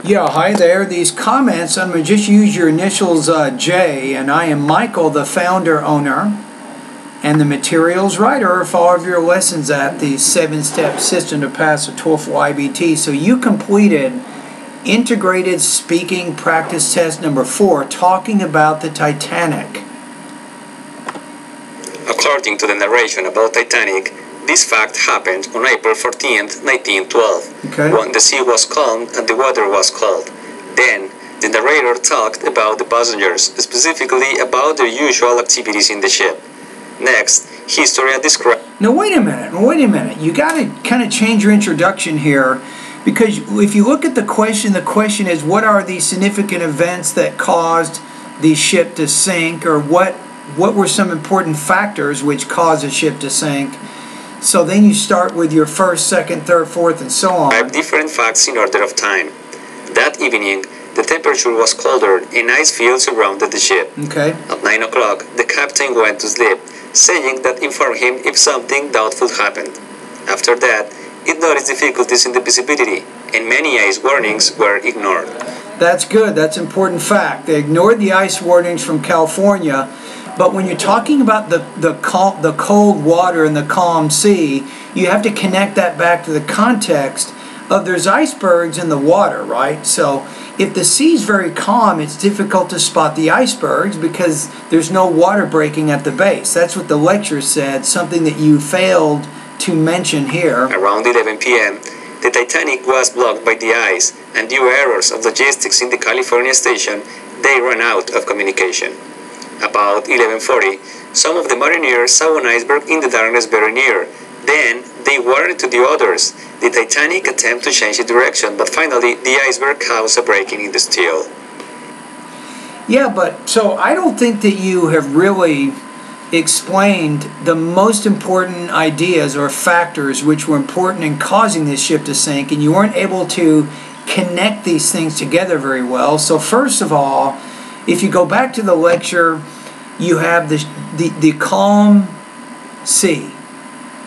Yeah, hi there. These comments, I'm going to just use your initials J, and I am Michael, the founder, owner, and the materials writer for all of your lessons at the 7-step system to pass a TOEFL IBT. So you completed integrated speaking practice test number 4, talking about the Titanic. According to the narration about Titanic, this fact happened on April 14th, 1912, when the sea was calm and the water was cold. Then, the narrator talked about the passengers, specifically about their usual activities in the ship. Next, history described... Now wait a minute. You got to kind of change your introduction here, because if you look at the question is, what are the significant events that caused the ship to sink, or what were some important factors which caused a ship to sink? So then you start with your first, second, third, fourth, and so on. Different facts in order of time. That evening, the temperature was colder and ice fields surrounded the ship. Okay. At 9 o'clock, the captain went to sleep, saying that informed him if something doubtful happened. After that, it noticed difficulties in the visibility, and many ice warnings were ignored. That's good. That's an important fact. They ignored the ice warnings from California. But when you're talking about the cold water and the calm sea, you have to connect that back to the context of there's icebergs in the water, right? So if the sea's very calm, it's difficult to spot the icebergs because there's no water breaking at the base. That's what the lecture said, something that you failed to mention here. Around 11 p.m., the Titanic was blocked by the ice, and due errors of logistics in the California station, they ran out of communication. About 11:40, some of the mariners saw an iceberg in the darkness very near. Then, they warned to the others. The Titanic attempted to change the direction, but finally, the iceberg caused a breaking in the steel. Yeah, but so I don't think that you have really explained the most important ideas or factors which were important in causing this ship to sink, and you weren't able to connect these things together very well. So first of all, if you go back to the lecture, you have the calm sea.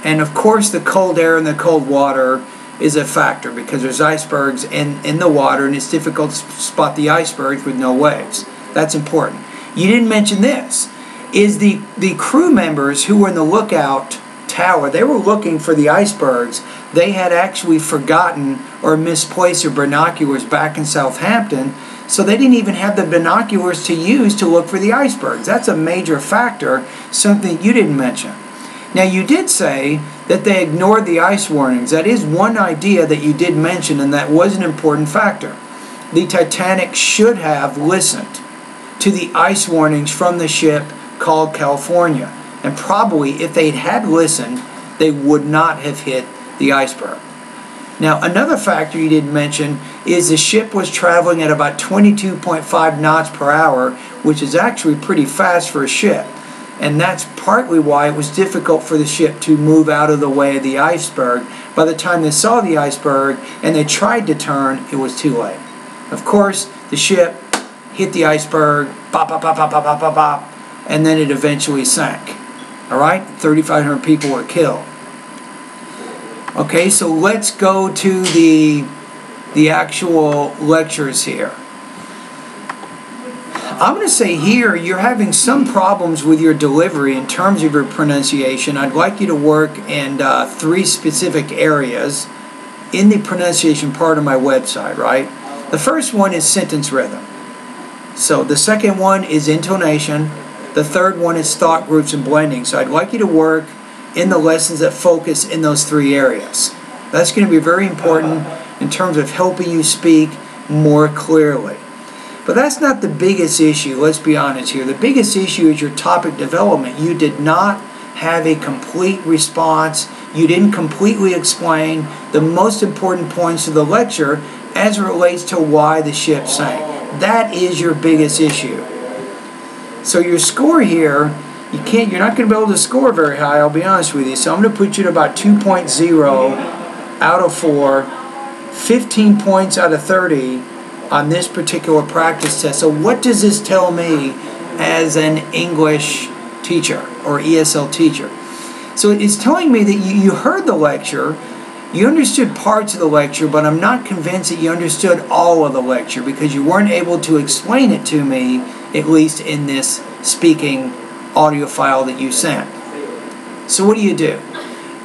And of course the cold air and the cold water is a factor because there's icebergs in the water and it's difficult to spot the icebergs with no waves. That's important. You didn't mention this. Is the crew members who were in the lookout tower, they were looking for the icebergs. They had actually forgotten or misplaced their binoculars back in Southampton, so they didn't even have the binoculars to use to look for the icebergs. That's a major factor, something you didn't mention. Now you did say that they ignored the ice warnings. That is one idea that you did mention, and that was an important factor. The Titanic should have listened to the ice warnings from the ship called California. And probably if they had listened, they would not have hit the iceberg. Now, another factor you didn't mention is the ship was traveling at about 22.5 knots per hour, which is actually pretty fast for a ship. And that's partly why it was difficult for the ship to move out of the way of the iceberg. By the time they saw the iceberg and they tried to turn, it was too late. Of course, the ship hit the iceberg, bop, bop, bop, bop, bop, bop, bop, bop, and then it eventually sank. All right? 3,500 people were killed. Okay, so let's go to the actual lectures here. I'm going to say here you're having some problems with your delivery in terms of your pronunciation. I'd like you to work in 3 specific areas in the pronunciation part of my website, right? The first one is sentence rhythm. So the second one is intonation. The third one is thought groups and blending. So I'd like you to work in the lessons that focus in those 3 areas. That's going to be very important in terms of helping you speak more clearly. But that's not the biggest issue, let's be honest here. The biggest issue is your topic development. You did not have a complete response. You didn't completely explain the most important points of the lecture as it relates to why the ship sank. That is your biggest issue. So your score here, you're not going to be able to score very high, I'll be honest with you. So I'm going to put you at about 2.0 out of 4, 15 points out of 30 on this particular practice test. So what does this tell me as an English teacher or ESL teacher? So it's telling me that you heard the lecture, You understood parts of the lecture, but I'm not convinced that you understood all of the lecture because you weren't able to explain it to me, at least in this speaking audio file that you sent. So what do?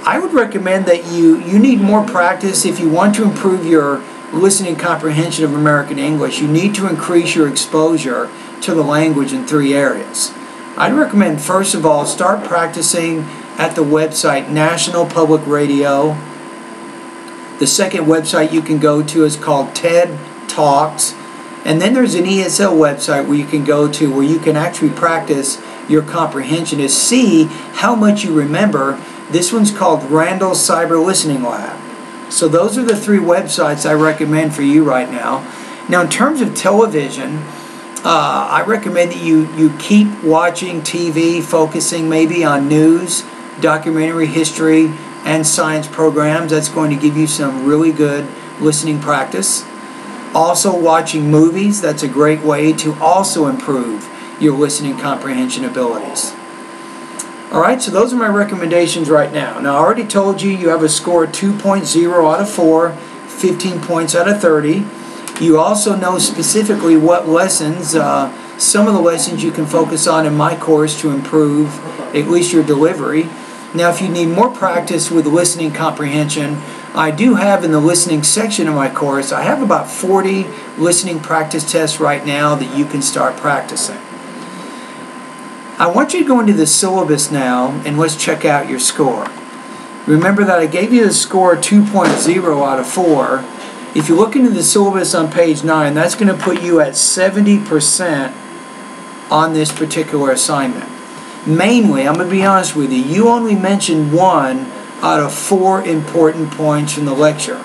I would recommend that you need more practice if you want to improve your listening comprehension of American English. You need to increase your exposure to the language in 3 areas. I'd recommend, first of all, start practicing at the website National Public Radio. The second website you can go to is called TED Talks. And then there's an ESL website where you can go to where you can actually practice your comprehension to see how much you remember. This one's called Randall Cyber Listening Lab. So those are the 3 websites I recommend for you right now. Now in terms of television, I recommend that you keep watching TV, focusing maybe on news, documentary history, and science programs. That's going to give you some really good listening practice. Also watching movies, that's a great way to also improve your listening comprehension abilities. Alright, so those are my recommendations right now. Now I already told you have a score of 2.0 out of 4, 15 points out of 30. You also know specifically what lessons, some of the lessons you can focus on in my course to improve at least your delivery. Now if you need more practice with listening comprehension, I do have in the listening section of my course, I have about 40 listening practice tests right now that you can start practicing. I want you to go into the syllabus now and let's check out your score. Remember that I gave you the score 2.0 out of 4. If you look into the syllabus on page 9, that's going to put you at 70% on this particular assignment. Mainly, I'm going to be honest with you only mentioned 1 out of 4 important points from the lecture.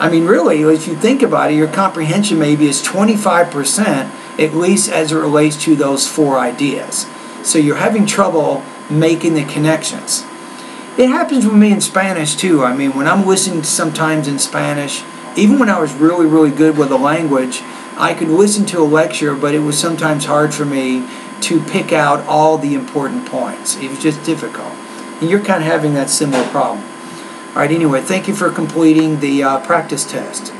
I mean, really, if you think about it, your comprehension maybe is 25%, at least as it relates to those 4 ideas. So you're having trouble making the connections. It happens with me in Spanish too. I mean, when I'm listening sometimes in Spanish, even when I was really, really good with the language, I could listen to a lecture, but it was sometimes hard for me to pick out all the important points. It was just difficult. And you're kind of having that similar problem. All right, anyway, thank you for completing the practice test.